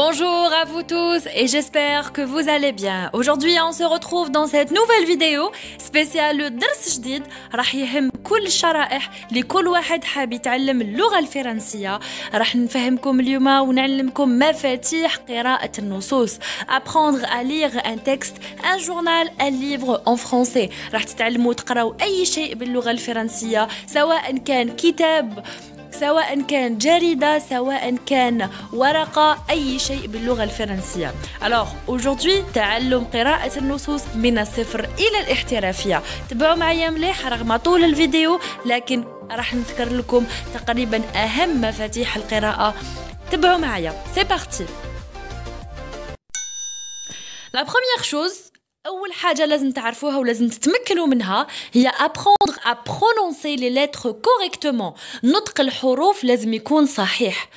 Bonjour à vous tous et j'espère que vous allez bien. Aujourd'hui, on se retrouve dans cette nouvelle vidéo spéciale درس جديد راح يهم كل الشرائح لكل واحد حاب يتعلم اللغة الفرنسية. راح نفهمكم اليوم ونعلمكم مفاتيح قراءة النصوص. Apprendre à lire un texte, un journal, un livre en français. راح تتعلموا تقراوا أي شيء باللغة الفرنسية سواء كان كتاب سواء كان جريدة سواء كان ورقة أي شيء باللغة الفرنسية. Alors aujourd'hui تعلم قراءة النصوص من الصفر إلى الاحترافية. تبعوا معايا مليح رغم طول الفيديو لكن راح نذكر لكم تقريبا أهم مفاتيح القراءة. تبعوا معايا. C'est parti. La première chose أول حاجة لازم تعرفوها ولازم تتمكنوا منها هي apprendre à prononcer les lettres correctement. نطق الحروف لازم يكون صحيح.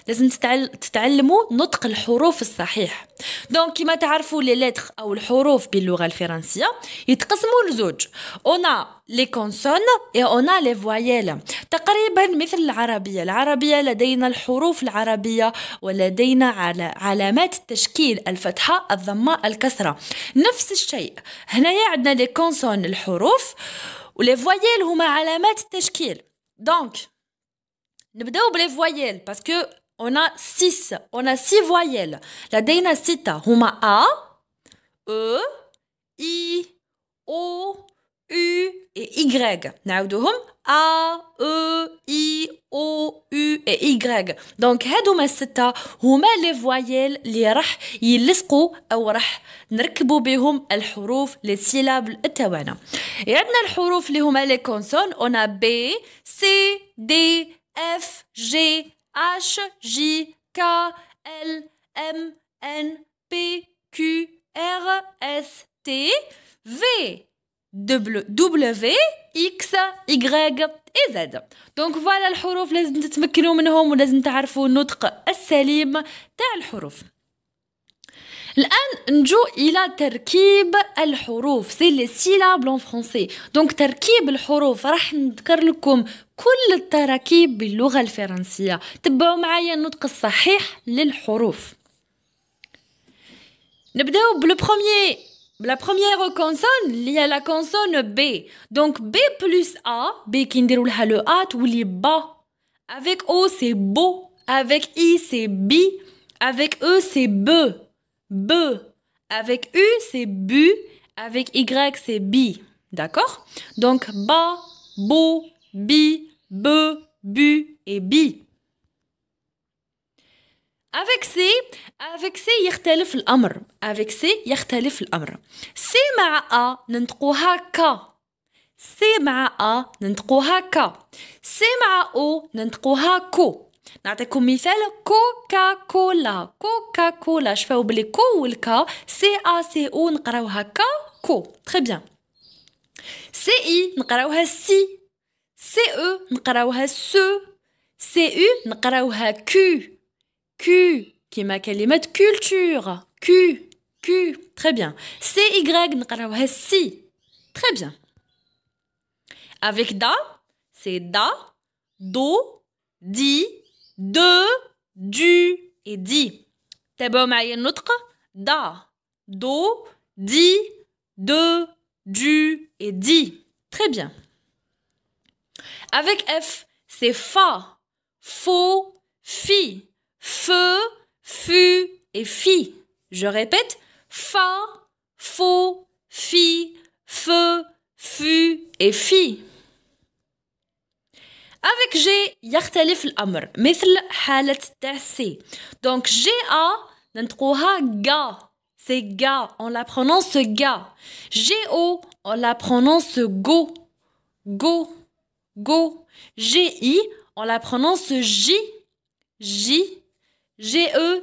لازم تتعلموا نطق الحروف الصحيح. دونك كما تعرفوا لي لتر أو الحروف باللغة الفرنسية يتقسموا لزوج. On a les consonnes et on a les voyelles. تقريبا مثل العربية. العربية لدينا الحروف العربية ولدينا علامات التشكيل الفتحة الضمة الكسرة. نفس الشيء هنايا عندنا لي consonnes الحروف ولي voyelles هما علامات التشكيل. دونك نبداو بلي voyelles باسكو on a 6 voyelles. لدينا 6 هما A, E, I, O, U et Y. نعاودوهم A, E, I, O, U et Y. دونك هادوما الستة هما لي voyelles اللي راح يلصقوا أو راح نركبوا بهم الحروف لي سيلاب تاعنا. عندنا الحروف اللي هما لي كونسون. on a B, C, D, F, G, H, J, K, L, M, N, P, Q, R, S, T, V, W, X, Y et Z. Donc voilà الحروف لازم تتمكنوا منهم ولازم تعرفوا النطق السليم تاع الحروف. الآن نجو إلى تركيب الحروف. سي لي سيلابل ان فرونسي. دونك تركيب الحروف راح نذكر لكم كل التراكيب باللغة الفرنسية. تبعوا معايا النطق الصحيح للحروف. نبداو بلا première consonne اللي هي لا consonne B. Donc B plus A. B كي نديرو لها لو A تولي با. Avec O c'est beau. Avec I c'est bi. Avec E c'est be. B. Avec U, c'est bu. Avec Y, c'est bi. D'accord? Donc, ba, bo, bi, be, bu et bi. Avec C, يختلف الأمر. Avec C, يختلف الأمر. C مع A ننطقوها ك. C مع A ننطقوها ك. C مع O ننطقوها كو. نعطيكم مثال كوكا كولا. شفاو بلي كو والكا سي ا سي او نقراوها كا كو. تري بيان. سي اي نقراوها سي. سي او نقراوها سو. سي او نقراوها كو كيما كلمة كولتور كو. تري بيان. سي اي نقراوها سي. تري بيان. Avec da, c'est da, do, di, de, du et di. تابعوا معايا النطق. da, do, di, de, du et di. Très bien. Avec F, c'est fa, faux, fi, feu, fu et fi. Je répète, fa, faux, fi, feu, fu et fi. Avec G يختلف الأمر مثل حالة تاع C. Donc GA ننطقوها ga. C'est ga. On la prononce ga. GO on la prononce go. GI on la prononce J. GE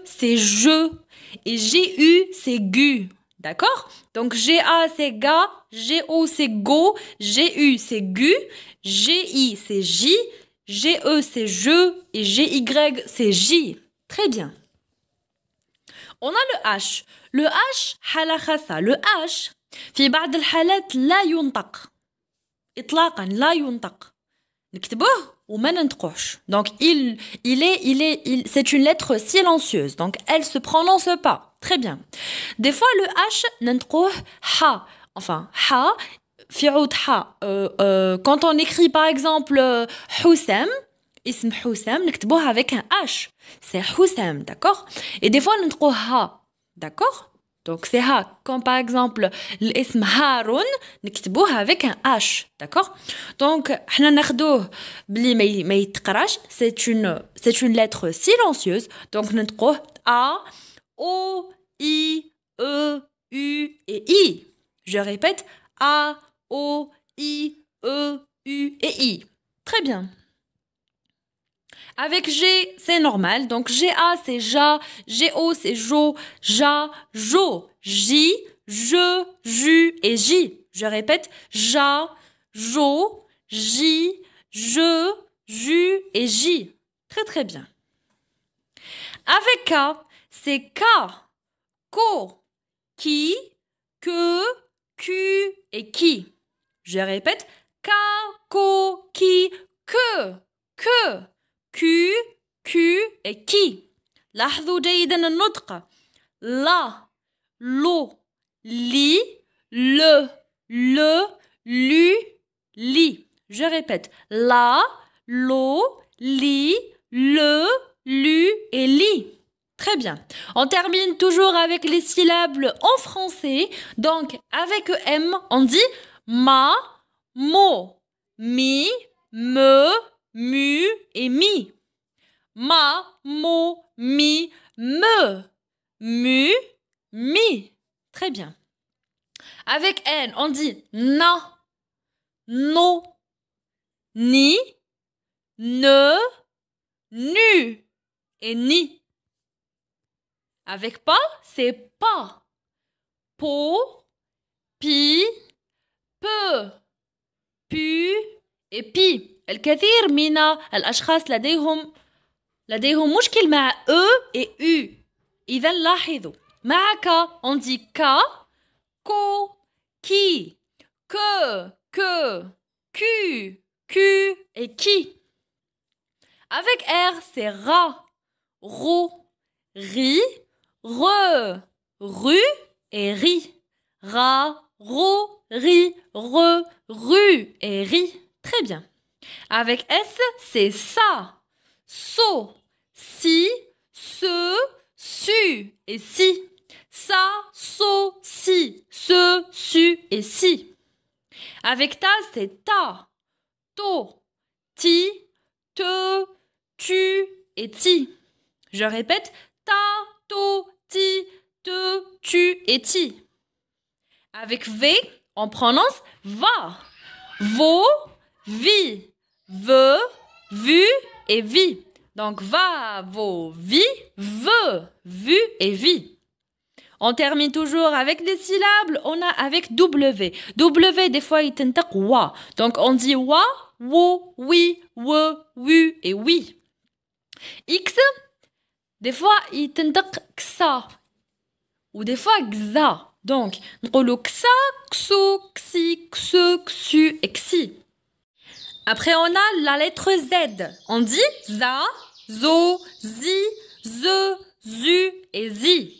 c'est je. Et GU c'est gu. D'accord? Donc GA c'est ga. GO c'est go. GU c'est gu. GI c'est J, GE c'est je et GY c'est J. Très bien. On a le H. Le H, حالة خاصة. Le H, في بعض الحالات لا ينطق. إطلاقا لا ينطق. نكتبوه وما ننطقوش. Donc, c'est une lettre silencieuse. Donc, elle se prononce pas. Très bien. Des fois, le H, ننطقوه ha. Enfin, ha, في عود ha. Quand on écrit, par exemple, Houssam, اسم حسام نكتبوه avec un H. C'est Houssam, d'accord? Et des fois, ننطقوه ha. D'accord? Donc, c'est ha. Comme par exemple, l'ism Haroun, نكتبوه avec un H. D'accord? Donc, حنا ناخدوه بلي ما يتقراش. C'est une lettre silencieuse. Donc, ننطقوه A, O, I, E, U et I. Je répète, A, O, I, E, U et I. Très bien. Avec G, c'est normal. Donc, GA, c'est Ja. GO, c'est Jo. Ja, Jo. J, Je, Ju et J. Je répète, Ja, Jo, J, Je, Ju et J. Très, très bien. Avec K, c'est K, Ko, Ki, Que, Q et Qui. Je répète, K, Ko, Ki, Que, Q, Q et qui. لاحظوا جيدا النطق. La, lo, li, le, lu, li. Je répète. La, lo, li, le, lu et li. Très bien. On termine toujours avec les syllabes en français. Donc, avec M, on dit ma, mo, mi, me, mu et mi. Ma, mo, mi, me, mu, mi. Très bien. Avec N, on dit na, no, ni, ne, nu et ni. Avec pas, c'est pas, po, pi, peu, pu et pi. الكثير من الأشخاص لديهم مشكل مع E et U. إذا لاحظوا مع K on dit K, ko, qui, que, Q et qui. Avec R c'est ra, ro, ri, re, ru et ri. Ra, ro, ri, re, ru et ri. Très bien. Avec S, c'est ça, so, si, se, su et si. Ça, so, si, se, su et si. Avec ta, c'est ta, to, ti, te, tu et ti. Je répète, ta, to, ti, te, tu et ti. Avec V, on prononce va, vo, vi, ve, vu et vi. Donc va, vo, vi, ve, vu et vi. On termine toujours avec les syllabes. On a avec W. W, des fois, il t'entend wa. Donc on dit wa, wo, oui, we, wu et oui. X, des fois, il t'entend ksa. Ou des fois, xa. Donc, on dit ksa, kso, ksi, kse, ksu et ksi. Après, on a la lettre Z. On dit za, zo, zi, ze, zu et zi.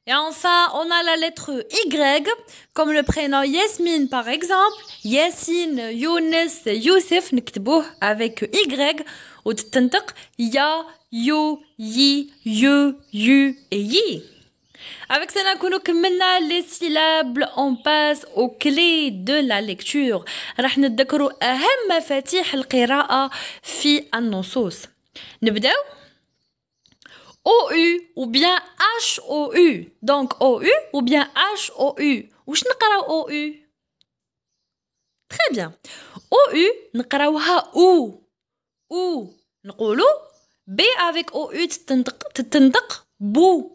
Et enfin, on a la lettre Y, comme le prénom Yasmine par exemple. Yassine, Younes, Youssef, نكتبوه avec Y. وتتنطق ya, yo, yi, ye, yu et yi. Avec ça, nous كملنا les syllabes. On passe aux clés de la lecture. راح نتذكروا أهم مفاتيح القراءة في النصوص. نبداو OU ou bien HOU. Donc OU ou bien HOU. وش نقراو OU؟ Très bien. OU نقراوها OU. OU نقولو B avec OU تتنطق بو.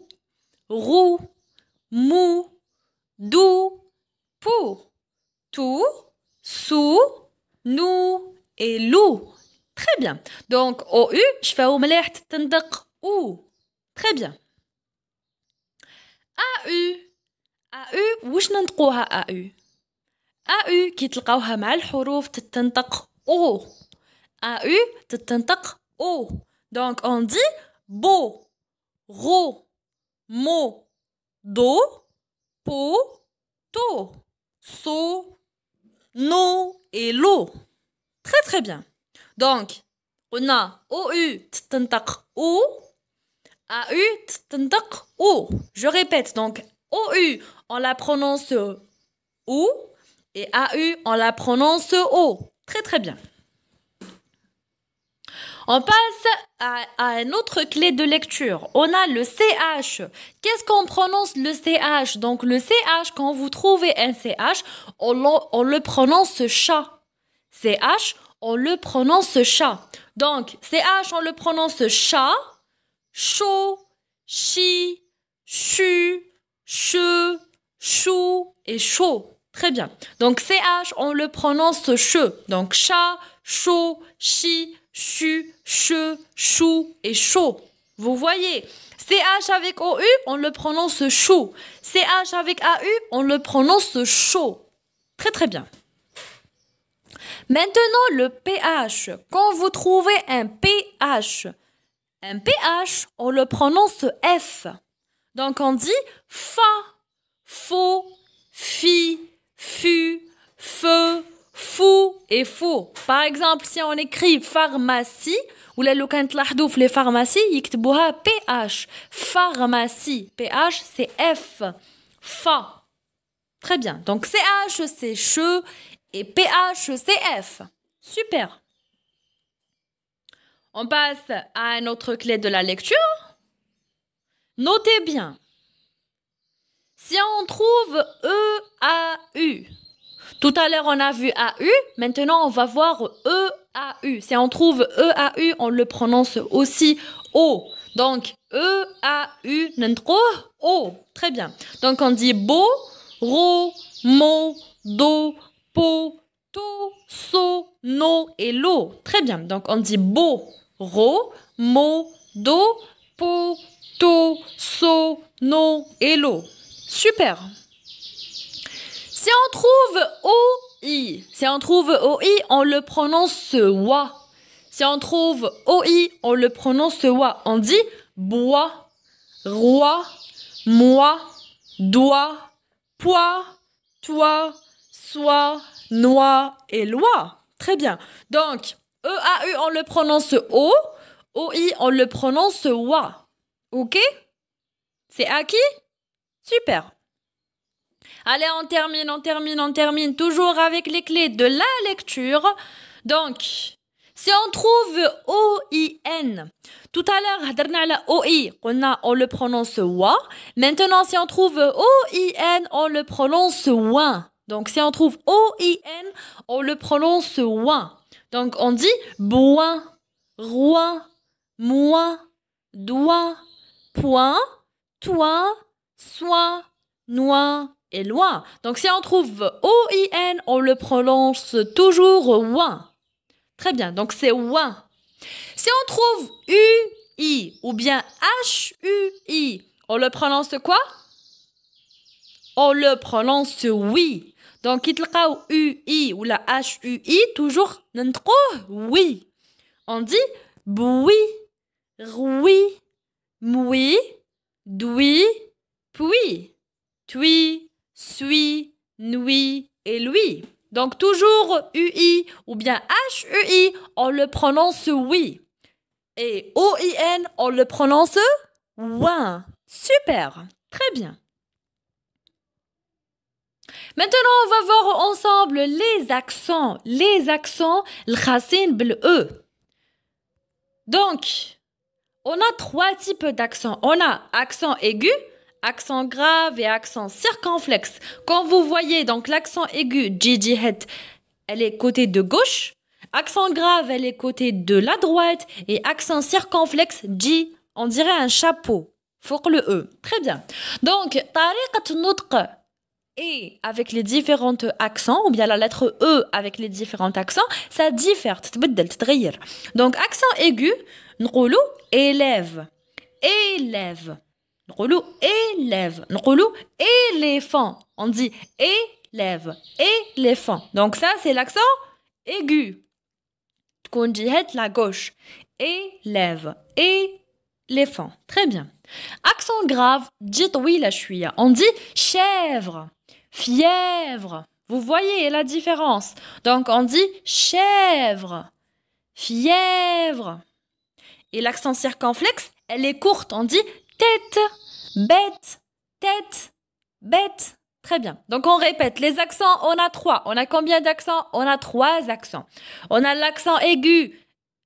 Roux, mou, doux, pou, tout, sous, nous et loup. Très bien. Donc, OU, je fais au مليح تتنطق OU. Très bien. AU. AU واش ننطقوها AU. AU كي تلقاوها مع الحروف تتنطق O. AU تتنطق O. Donc on dit beau, ro, mo, do, po, to, so, no et lo. Très très bien. Donc on a OU تتنطق O. AU تتنطق O. Je répète donc OU on la prononce OU et AU on la prononce O. Très très bien. On passe à une autre clé de lecture. On a le CH. Qu'est-ce qu'on prononce le CH? Donc le CH, quand vous trouvez un CH, on le prononce chat. CH, on le prononce chat. Donc CH, on le prononce chat, chaud, chi, chu, che, chou et chaud. Très bien. Donc CH, on le prononce che. Donc chat, chaud, chi, chu, che, chou et chaud. Vous voyez, CH avec OU, on le prononce chou. CH avec AU, on le prononce chaud. Très très bien. Maintenant, le PH. Quand vous trouvez un PH, on le prononce F. Donc on dit fa, faux, fi, fu, feu, fou et faux. Par exemple, si on écrit pharmacie, ou là, quand تلاحظوا في les pharmacies, يكتبوها PH. Pharmacie. PH, c'est F. Fa. Très bien. Donc, CH, c'est che et PH, c'est F. Super. On passe à une autre clé de la lecture. Notez bien. Si on trouve EAU, tout à l'heure, on a vu AU. Maintenant, on va voir EAU. Si on trouve EAU, on le prononce aussi O. Donc, EAU, O. Très bien. Donc, on dit beau, ro, mo, do, po, to, so, no et lo. Très bien. Donc, on dit beau, ro, mo, do, po, to, so, no et lo. Super. Si on trouve OI, on le prononce wa. Si on trouve OI, on le prononce wa. On dit bois, roi, moi, doigt, poids, toi, soi, noix et loi. Très bien. Donc, EAU, on le prononce O. OI, on le prononce wa. Ok? C'est acquis? Super. Allez, on termine toujours avec les clés de la lecture. Donc, si on trouve OIN, tout à l'heure, on le prononce wa. Maintenant, si on trouve OIN, on le prononce ouin. Donc, si on trouve OIN, on le prononce ouin. Donc, on dit boin, roi, moi, doigt, point, toi, soin, noix et loin. Donc, si on trouve OIN, on le prononce toujours ouin. Très bien, donc c'est ouin. Si on trouve UI ou bien HUI, on le prononce quoi? On le prononce oui. Donc, il y a UI ou la HUI, toujours oui. On dit boui, roui, moui, doui, puis, tui, sui, nuit et lui. Donc, toujours UI ou bien HUI, on le prononce oui. Et OIN, on le prononce ouin. Super, très bien. Maintenant, on va voir ensemble les accents. Les accents, l'chassin bl E. Donc, on a 3 types d'accents. On a accent aigu, accent grave et accent circonflexe. Quand vous voyez donc l'accent aigu, Gigi head, elle est côté de gauche. Accent grave, elle est côté de la droite. Et accent circonflexe, G, on dirait un chapeau. Faut le E. Très bien. Donc, tariqat nutq et avec les différents accents, ou bien la lettre E avec les différents accents, ça diffère. Donc, accent aigu, نقولوا élève, élève. نقولوا élève. نقولوا éléphant. On dit élève. Éléphant. Donc ça, c'est l'accent aigu. تكون جهة la gauche. Élève. Éléphant. Très bien. Accent grave, تجي طويلة شوية. On dit chèvre. Fièvre. Vous voyez la différence. Donc on dit chèvre. Fièvre. Et l'accent circonflexe, elle est courte. On dit tête, bête, tête, bête. Très bien. Donc on répète. Les accents, on a 3. On a combien d'accents? On a 3 accents. On a l'accent aigu,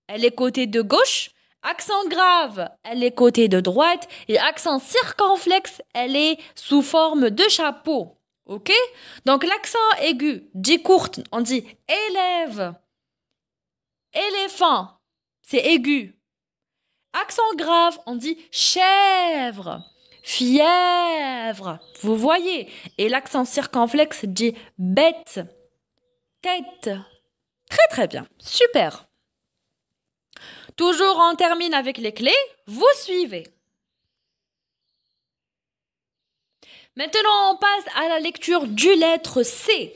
elle est côté de gauche. Accent grave, elle est côté de droite. Et accent circonflexe, elle est sous forme de chapeau. Ok? Donc l'accent aigu, dit courte, on dit élève. Éléphant, c'est aigu. Accent grave, on dit chèvre. Fièvre. Vous voyez? Et l'accent circonflexe dit bête. Tête. Très très bien. Super. Toujours on termine avec les clés. Vous suivez. Maintenant, on passe à la lecture du lettre C.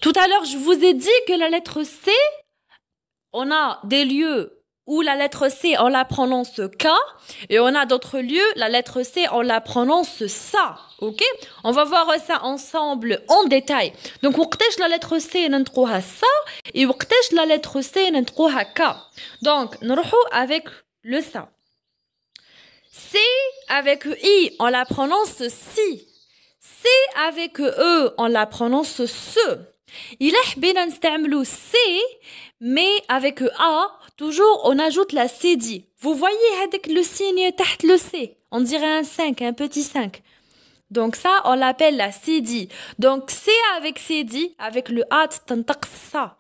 Tout à l'heure, je vous ai dit que la lettre C, on a des lieux où la lettre C, on la prononce K, et on a d'autres lieux, la lettre C, on la prononce SA. Ok? On va voir ça ensemble en détail. Donc, وقتاش la lettre C ننطقوها SA, et وقتاش la lettre C ننطقوها K. Donc, نروحو avec le SA. C avec I, on la prononce si. C avec E, on la prononce se. Il est bien نستعملو C, mais avec A, toujours on ajoute la CD. Vous voyez avec le signe تحت le C. On dirait un 5, un petit 5. Donc ça, on l'appelle la CD. Donc C avec CD, avec le A, تنطق ça.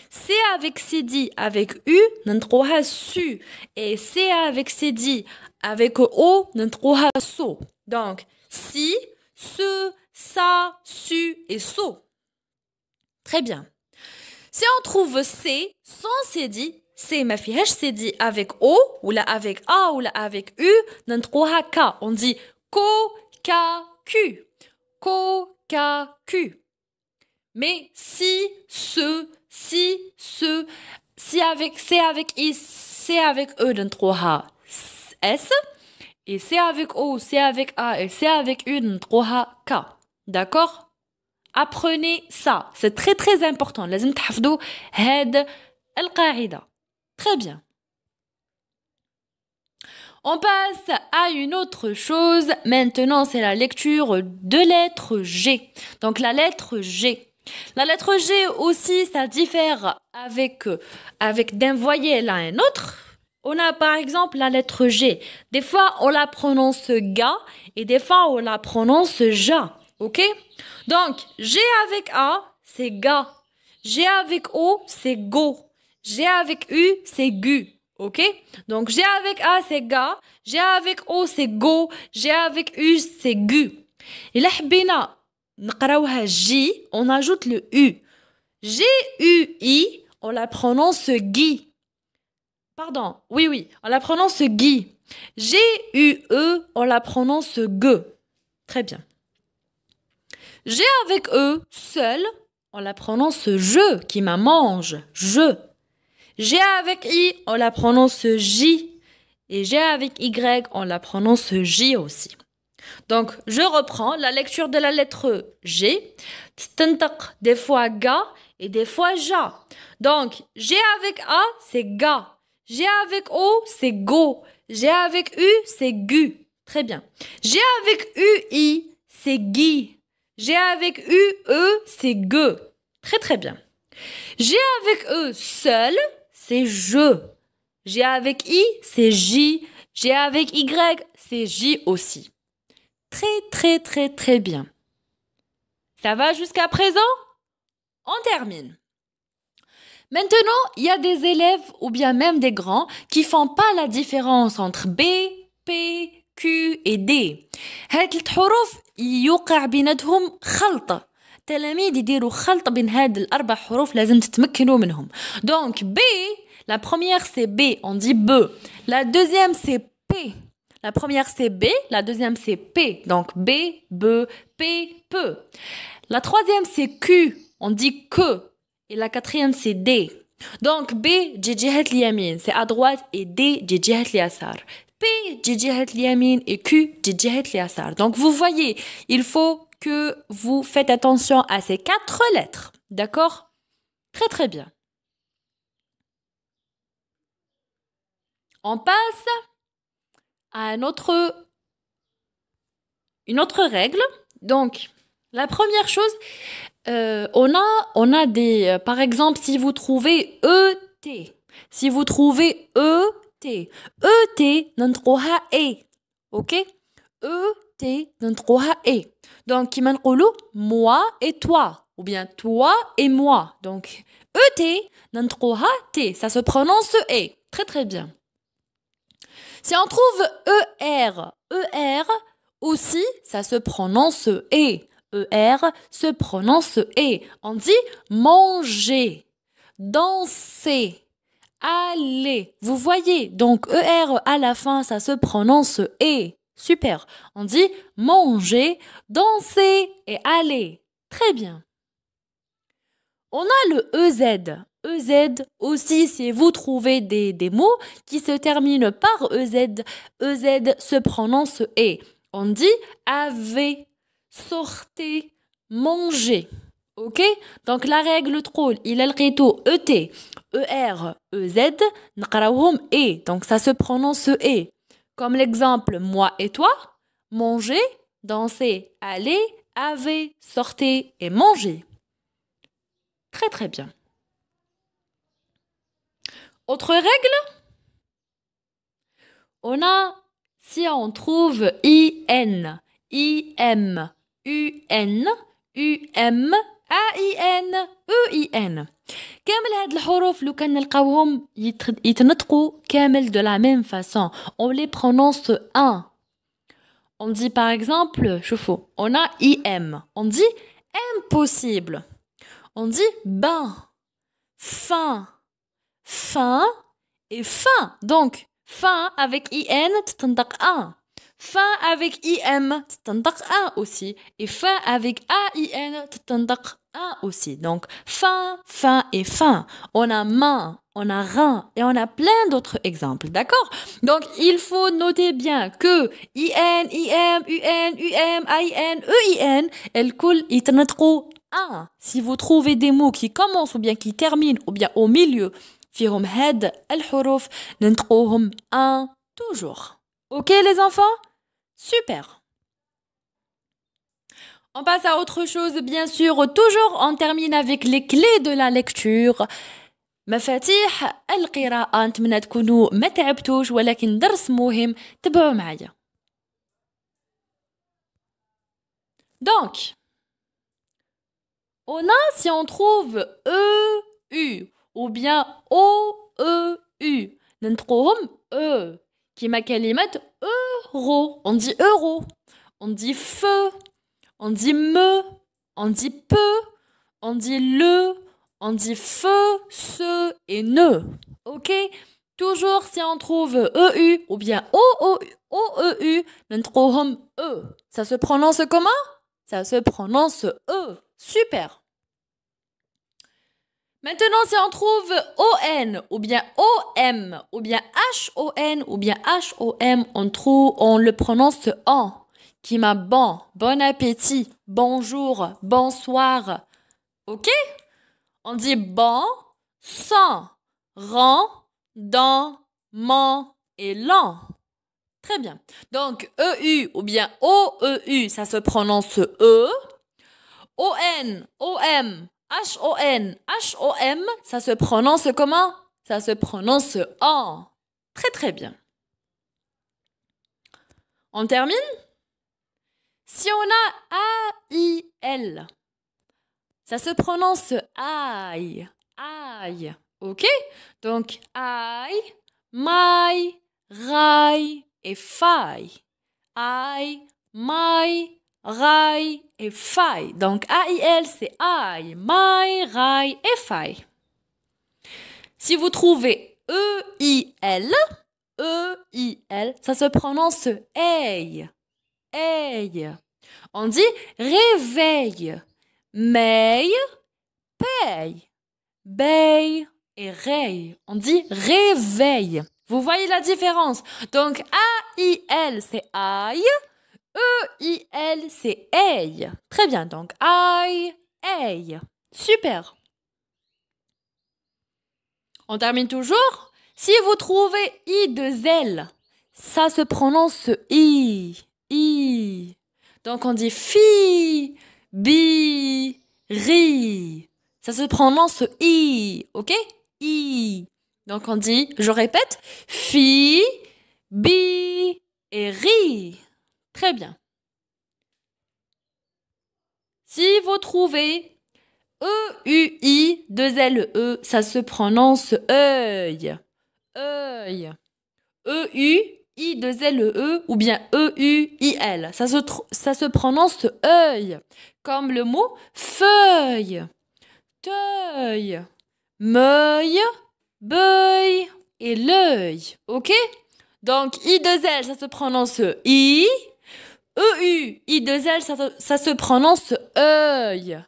C avec CD, avec U, ننطقوها su. Et C avec CD, avec O, ننطقوها so. Donc, si, ce, ça, su et so. Très bien. Si on trouve C sans CD, C ma fièche CD avec O, ou là avec A, ou là avec U, ننطقوها K. On dit ko, ka, Q. Ko, ka, Q. Mais si, ce, si avec C avec I, C avec E, ننطقوها S. Et C avec O, C avec A et C avec U, ننطقوها K. D'accord? Apprenez ça. C'est très très important. لازم تحفظوا هاد القاعدة. Très bien. On passe à une autre chose. Maintenant, c'est la lecture de lettre G. Donc, la lettre G. La lettre G aussi, ça diffère avec d'un voyelle à un autre. On a par exemple la lettre G. Des fois, on la prononce ga et des fois, on la prononce ja. Ok? Donc, G avec A, c'est ga. G avec O, c'est go. G avec U, c'est gu. Ok? Donc, G avec A, c'est ga. G avec O, c'est go. G avec U, c'est gu. Et là, حبينا نقراوها J, on ajoute le U. G-U-I, on la prononce Guy. Pardon, oui, on la prononce Guy. G-U-E, on la prononce Gue. Très bien. G avec E, seul, on la prononce je, qui m'a mange, je. G avec I, on la prononce J. Et G avec Y, on la prononce J aussi. Donc, je reprends la lecture de la lettre G. تنطق des fois ga et des fois ja. Donc, G avec A, c'est ga. G avec O, c'est go. G avec U, c'est gu. Très bien. G avec UI, c'est gui. G avec UE, c'est gue. Très très bien. G avec E seul, c'est je. G avec I, c'est J. G avec Y, c'est J aussi. Très très très très bien. Ça va jusqu'à présent? On termine. Maintenant, il y a des élèves ou bien même des grands qui font pas la différence entre B, P, Q et D. هاد الحروف يوقع بيناتهم خلط. التلاميذ يديروا خلط بين هاد الأربع حروف لازم تتمكنوا منهم. Donc B, la première c'est B, on dit B. La deuxième c'est P. La première, c'est B. La deuxième, c'est P. Donc, B, B, P, P. La troisième, c'est Q. On dit que. Et la quatrième, c'est D. Donc, B, جهة اليمين, c'est à droite, et D, جهة اليسار. P, جهة اليمين, et Q, جهة اليسار. Donc, vous voyez, il faut que vous faites attention à ces 4 lettres. D'accord? Très, très bien. On passe à une autre règle. Donc, la première chose, on a des... par exemple, si vous trouvez ET, si vous trouvez ET, ET, ننطقوها E. OK? ET, ننطقوها E. Donc, كيما نقولوا moi et toi, ou bien toi et moi. Donc, ET, ننطقوها T. Ça se prononce E. Très, très bien. Si on trouve ER aussi, ça se prononce E. ER se prononce E. On dit manger, danser, aller. Vous voyez, donc ER à la fin, ça se prononce E. Super. On dit manger, danser et aller. Très bien. On a le EZ. EZ aussi, si vous trouvez des mots qui se terminent par EZ, EZ se prononce E. On dit avez, sortez, mangez. Ok? Donc la règle تقول إلا لقيتو ET, ER, EZ, نقراوهم E. Donc ça se prononce E. Comme l'exemple moi et toi, manger, danser, aller, avez, sortez et manger. Très très bien. Autre règle, on a, si on trouve IN, IM, UN, UM, AIN, EIN. كامل هاد الحروف لو كان نلقاوهم يتنطقوا كامل de la même façon. On les prononce un. On dit par exemple, شوفوا, on a IM. On dit impossible. On dit bain, fin, fin et fin. Donc, fin avec IN, تتنطق 1. Fin avec IM, تتنطق 1 aussi. Et fin avec AIN, تتنطق 1 aussi. Donc, fin, fin et fin. On a main, on a rein et on a plein d'autres exemples. D'accord? Donc, il faut noter bien que IN, IM, UN, UM, AIN, EIN, الكل يتنطقوا 1. Si vous trouvez des mots qui commencent ou bien qui terminent ou bien au milieu, فيهم هاد الحروف ننطقوهم 1 toujours. Ok les enfants? Super. On passe à autre chose, bien sûr. Toujours, on termine avec les clés de la lecture. مفاتيح القراءة. نتمنى تكونوا ما تعبتوش ولكن درس مهم. تبعوا معايا. Donc, on a, si on trouve EU ou bien OEU, ننطقوهم E. كيما كلمة euro. On dit euro. On dit feu. On dit me. On dit peu. On dit le. On dit feu, ce et ne. Ok? Toujours si on trouve EU ou bien OEU, ننطقوهم E. Ça se prononce comment? Ça se prononce E. Super. Maintenant, si on trouve ON, ou bien OM, ou bien HON, ou bien HOM, on le prononce en. Qui m'a bon, bon appétit, bonjour, bonsoir. Ok? On dit bon, sans, rang, dans, ment et lent. Très bien. Donc, EU ou bien OEU, ça se prononce E. ON, OM, HON, HOM, ça se prononce comment? Ça se prononce en. Très très bien. On termine? Si on a AIL, ça se prononce aïe, aïe. Ok? Donc, aïe, maille, raille et faille. Aïe, maille, raille et faille. Donc, AIL, c'est aïe, maille, raille et faille. Si vous trouvez EIL, E-I-L, ça se prononce eil. Eil. On dit réveil. Meille, paye. Beille et reille. On dit réveil. Vous voyez la différence? Donc, A-I-L, c'est aïe. E-I-L, c'est eil. Très bien. Donc, aïe, eil. Super. On termine toujours. Si vous trouvez I de L, ça se prononce I. I. Donc, on dit fi, bi, ri. Ça se prononce I. Ok? I. Donc, on dit, je répète, fi, bi et ri. Très bien. Si vous trouvez E-U-I, 2-L-E, ça se prononce œil. Œil. E-U-I, 2-L-E, ou bien E-U-I-L. Ça se prononce œil. Comme le mot feuille, teuil, meuille, beuil et l'œil. Ok? Donc, I-2-L, ça se prononce I. E-U, I-2-L, ça se prononce œil.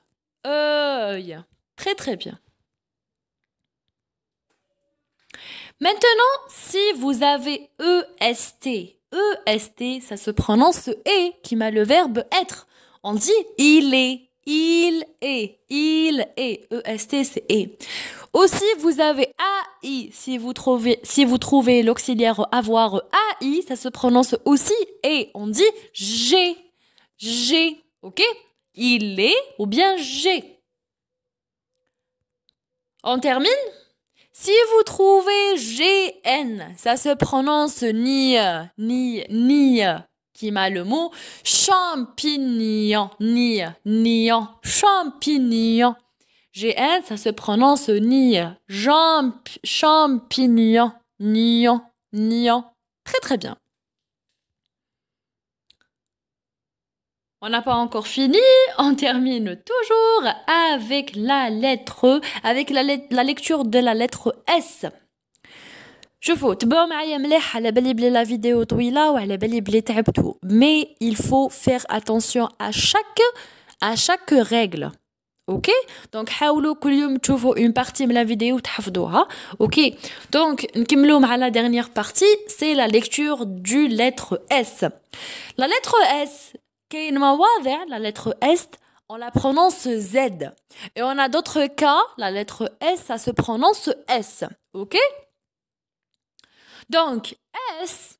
Œil. Très très bien. Maintenant, si vous avez E-S-T, E-S-T, ça se prononce E, qui met le verbe être. On dit il est, il est, il est. E-S-T, c'est E. Aussi, vous avez A-I. Si vous trouvez l'auxiliaire avoir A-I, ça se prononce aussi E. On dit j'ai, j'ai. Ok? Il est ou bien j'ai. On termine? Si vous trouvez GN, ça se prononce ni, qui m'a le mot champignon, nion, champignon. GN, ça se prononce ni, champignon, nion. Très très bien. On n'a pas encore fini, on termine toujours avec la lettre E, avec la lecture de la lettre S. شوفوا تبعوا معايا مليح على بالي بلي لا فيديو طويله وعلى بالي بلي تعبتوا mais il faut faire attention à chaque règle. Ok, donc حاولوا كل يوم تشوفوا une partie من la vidéo وتحفظوها. Ok, donc نكملوا مع la dernière partie, c'est la lecture du lettre S. La lettre S, كاين مواضع la lettre S, on la prononce Z. Et on a d'autres cas, la lettre S, ça se prononce S. Ok? Donc, S,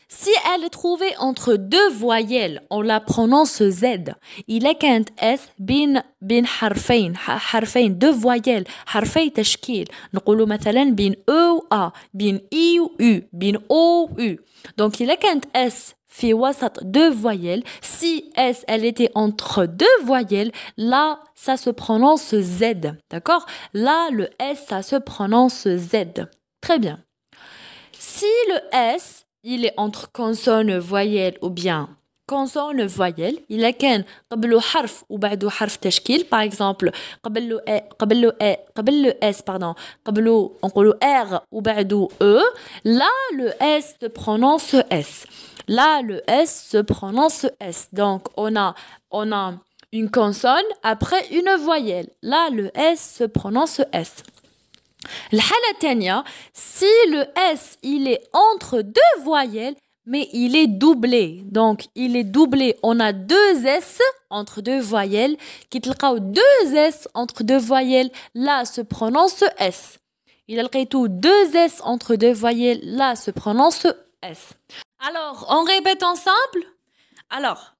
si elle est trouvée entre deux voyelles, on la prononce Z. Il est qu'un S bin حرفين deux voyelles حرفي تشكيل نقولوا مثلا بين E و A بين I و U بين O و U. Donc il est qu'un S في وسط deux voyelles. Si S elle était entre deux voyelles, là ça se prononce Z. D'accord? Là le S ça se prononce Z. Très bien. Si le S, il est entre consonne voyelle ou bien consonne voyelle, il est qu'un قبله حرف وبعده حرف تشكيل. Par exemple, قبله S, pardon, قبله نقولوا R وبعده E. Là, le S se prononce S. Là, le S se prononce S. Donc, on a une consonne après une voyelle. Là, le S se prononce S. الحالة الثانية, si le S il est entre deux voyelles mais il est doublé. Donc il est doublé, on a deux S entre deux voyelles qui تلقاو deux S entre deux voyelles, là se prononce S. Il a tout deux S entre deux voyelles, là se prononce S. Alors on répète ensemble. Alors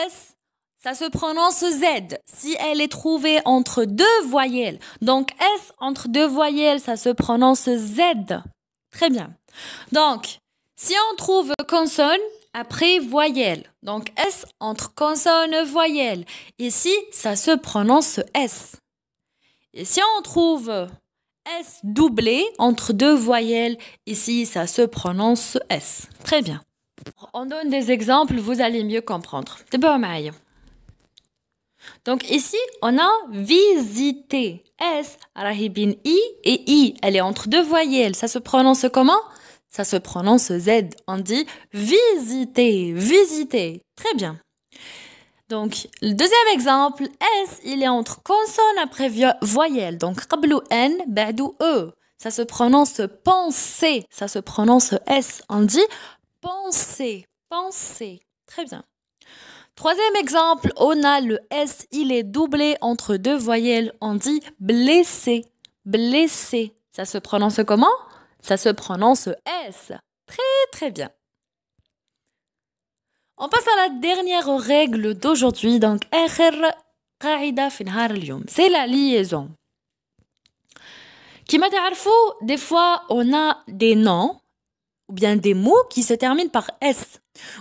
S, ça se prononce Z si elle est trouvée entre deux voyelles. Donc, S entre deux voyelles, ça se prononce Z. Très bien. Donc, si on trouve consonne après voyelle, donc S entre consonne voyelle, ici, ça se prononce S. Et si on trouve S doublé entre deux voyelles, ici, ça se prononce S. Très bien. On donne des exemples, vous allez mieux comprendre. D'abord, Maïa. Donc ici, on a visité. S, rahibin I et I. Elle est entre deux voyelles. Ça se prononce comment? ça se prononce Z. On dit visiter, visiter. Très bien. Donc, le deuxième exemple, S, il est entre consonne après voyelle. Donc, قبله N, بعده E. Ça se prononce penser. Ça se prononce S. On dit penser, penser. Très bien. Troisième exemple, on a le S, il est doublé entre deux voyelles. On dit blessé, blessé. Ça se prononce comment? Ça se prononce S. Très, très bien. On passe à la dernière règle d'aujourd'hui. Donc, آخر قاعدة في نهار اليوم. C'est la liaison. Qui m'a تعرفوا, des fois, on a des noms ou bien des mots qui se terminent par S.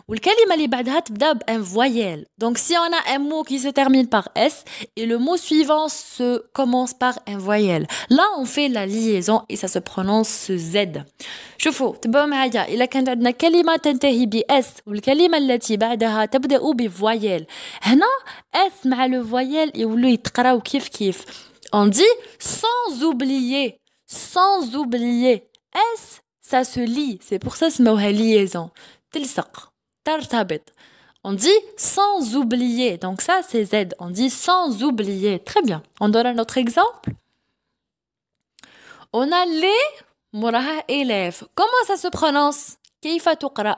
والكلمة اللي بعدها تبدأ بun voyelle. Donc, si on a un mot qui se termine par S et le mot suivant se commence par un voyelle, là, on fait la liaison et ça se prononce Z. شوفوا تبعوا معايا إلا كانت عندنا كلمة تنتهي ب S والكلمة التي بعدها تبدأ بفويل هنا S مع le voyelle يولوا يتقراو كيف كيف. On dit sans oublier, sans oublier. S, ça se lie, c'est pour ça سموها liaison. تلصق ترتبط. On dit sans oublier. Donc ça, c'est Z. On dit sans oublier. Très bien. On donne un autre exemple. On a les moraha élèves. Comment ça se prononce? كيف تقرأ?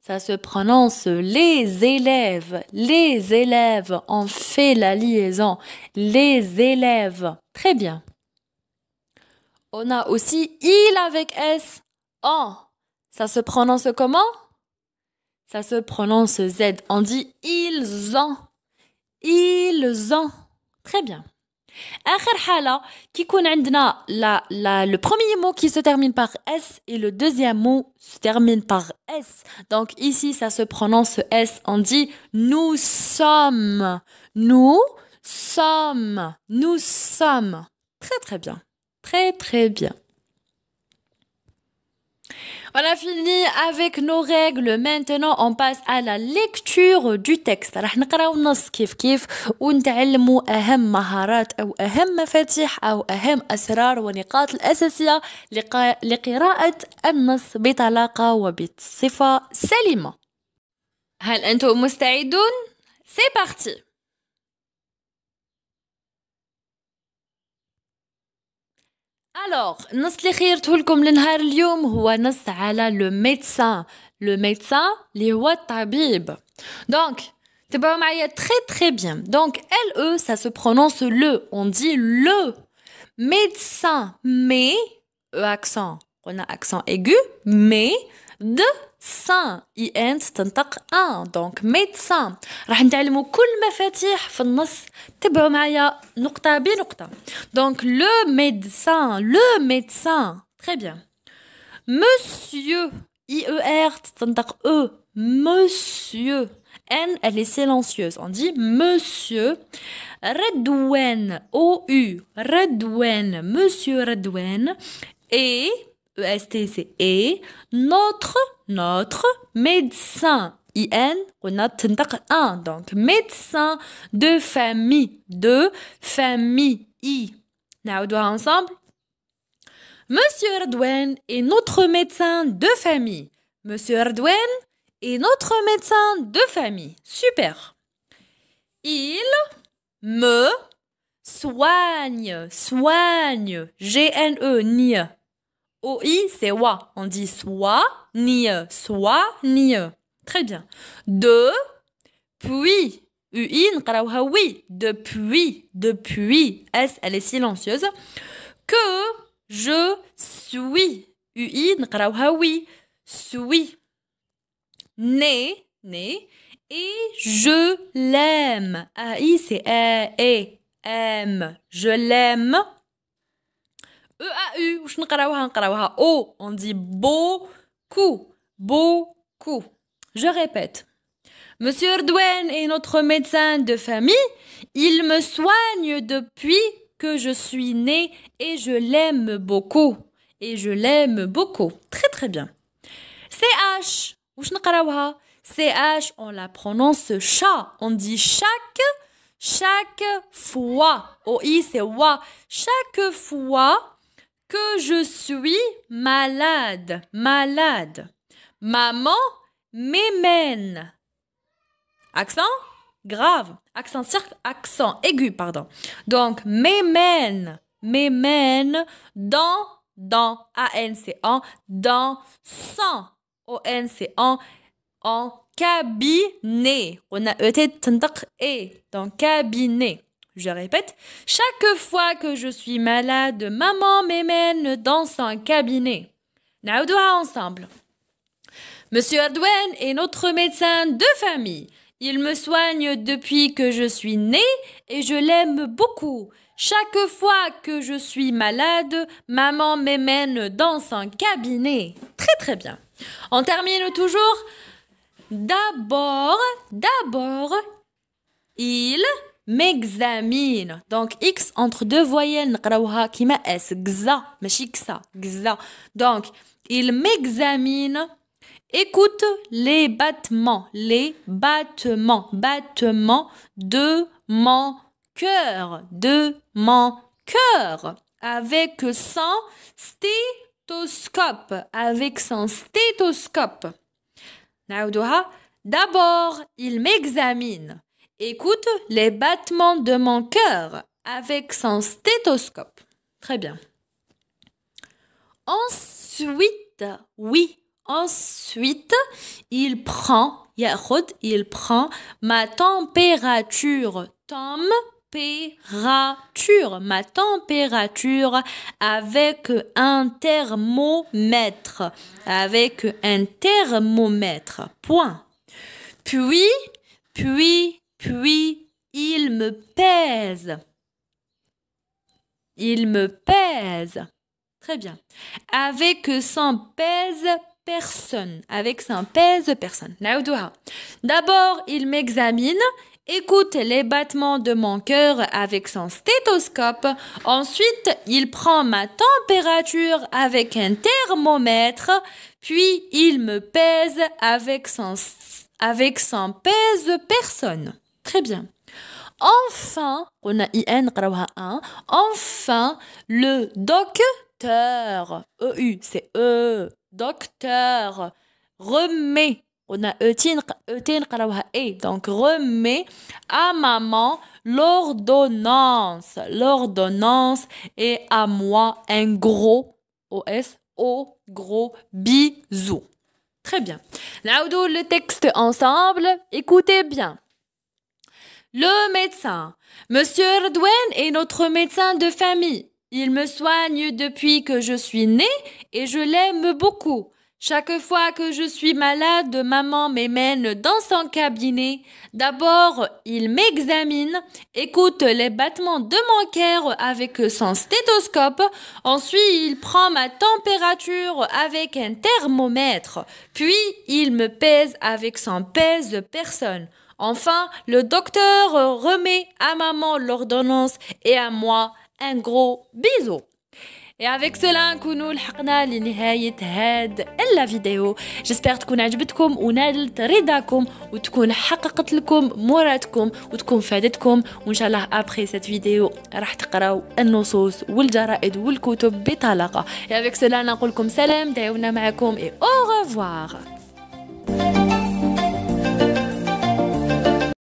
Ça se prononce les élèves. Les élèves. On fait la liaison. Les élèves. Très bien. On a aussi il avec S. En. Ça se prononce comment? Ça se prononce Z. On dit ils ont. Ils ont. Très bien. آخر حالة كي يكون عندنا le premier mot qui se termine par S et le deuxième mot se termine par S. Donc ici, ça se prononce S. On dit nous sommes. Nous sommes. Nous sommes. Très très bien. Très très bien. On a fini avec nos règles. Maintenant, on passe à la lecture du texte. راح نقراو النص كيف كيف ونتعلموا أهم مهارات أو أهم مفاتيح أو أهم أسرار ونقاط الأساسية لقراءة النص بطلاقة وبصفة سليمة. هل أنتم مستعدون؟ C'est parti. Alors, النص اللي خيرته لكم لنهار اليوم هو نص على le médecin. Le médecin اللي هو الطبيب. Donc, تبعوا معايا très très bien. Donc, LE, ça se prononce le. On dit le. Médecin, mais, accent. On a accent aigu, mais, de, saint. IN تنطق un. Donc, médecin. راح نتعلموا كل مفاتيح في النص. تبعوا معايا نقطة بنقطة. Donc, le médecin. Très bien. Monsieur. IER تنطق E. Monsieur. N, elle est silencieuse. On dit monsieur. Redouane. OU. Redouane. Monsieur Redouane. Et, EST c'est et. Notre médecin. IN, on a تنطق un. Donc, médecin de famille. De famille. I. نعاودوها ensemble. Monsieur Redouane est notre médecin de famille. Monsieur Redouane est notre médecin de famille. Super. Il me soigne. Soigne. G-N-E, ni. O-I, c'est wa. On dit soigne. Soigne. Très bien. Depuis. U-I, نقراوها oui. Depuis. Depuis. S, elle est silencieuse. Que je suis. UI, نقراوها oui. Suis. Né. Et je l'aime. AI, c'est A-E. M. Je l'aime. E-A-U. وش نقراوها O. On dit beaucoup. Beaucoup. Je répète. Monsieur Redouane est notre médecin de famille. Il me soigne depuis que je suis née et je l'aime beaucoup. Et je l'aime beaucoup. Très très bien. CH. وش نقراوها CH, on la prononce chat. On dit chaque fois. OI, c'est wa. Chaque fois que je suis malade. Malade. Maman m'émène. Accent grave. Accent aigu, pardon. Donc, m'émène. M'émène dans, A-N, c'est dans, sans, O-N, c'est en cabinet. On a et, dans cabinet. Je répète, chaque fois que je suis malade, maman m'emmène dans son cabinet. Naoudouha ensemble. Monsieur Ardouane est notre médecin de famille. Il me soigne depuis que je suis née et je l'aime beaucoup. Chaque fois que je suis malade, maman m'emmène dans son cabinet. Très très bien. On termine toujours. D'abord, il m'examine. Donc, X entre deux voyelles, نقراوها كيما S. Gza, ماشي كسا, gza. Donc, il m'examine. Écoute les battements de mon cœur, avec son stéthoscope. D'abord, il m'examine. Écoute les battements de mon cœur avec son stéthoscope. Très bien. Ensuite, il prend ma température. Ma température avec un thermomètre. Point. Puis, il me pèse. Très bien. Avec son pèse-personne. D'abord, il m'examine. Écoute les battements de mon cœur avec son stéthoscope. Ensuite, il prend ma température avec un thermomètre. Puis, il me pèse avec son pèse-personne. Très bien. Enfin, on a IN, enfin, le docteur, EU, c'est E, docteur, remet, on a ET, donc remet à maman l'ordonnance et à moi un gros, gros bisou. Très bien. Naoudou le texte ensemble, écoutez bien. Le médecin. Monsieur Ardouane est notre médecin de famille. Il me soigne depuis que je suis née et je l'aime beaucoup. Chaque fois que je suis malade, maman m'emmène dans son cabinet. D'abord, il m'examine, écoute les battements de mon cœur avec son stéthoscope. Ensuite, il prend ma température avec un thermomètre. Puis, il me pèse avec son pèse-personne. Enfin, le docteur remet à maman l'ordonnance et à moi un gros bisou. Et avec cela نكونوا لحقنا لنهاية هاد الفيديو. جسبر تكون عجبتكم ونالت رضاكم وتكون حققت لكم مرادكم وتكون فادتكم وان شاء الله ابري سيت فيديو راح تقراو النصوص والجرائد والكتب بطلاقة. Et avec cela نقول لكم سلام دعونا معكم et au revoir.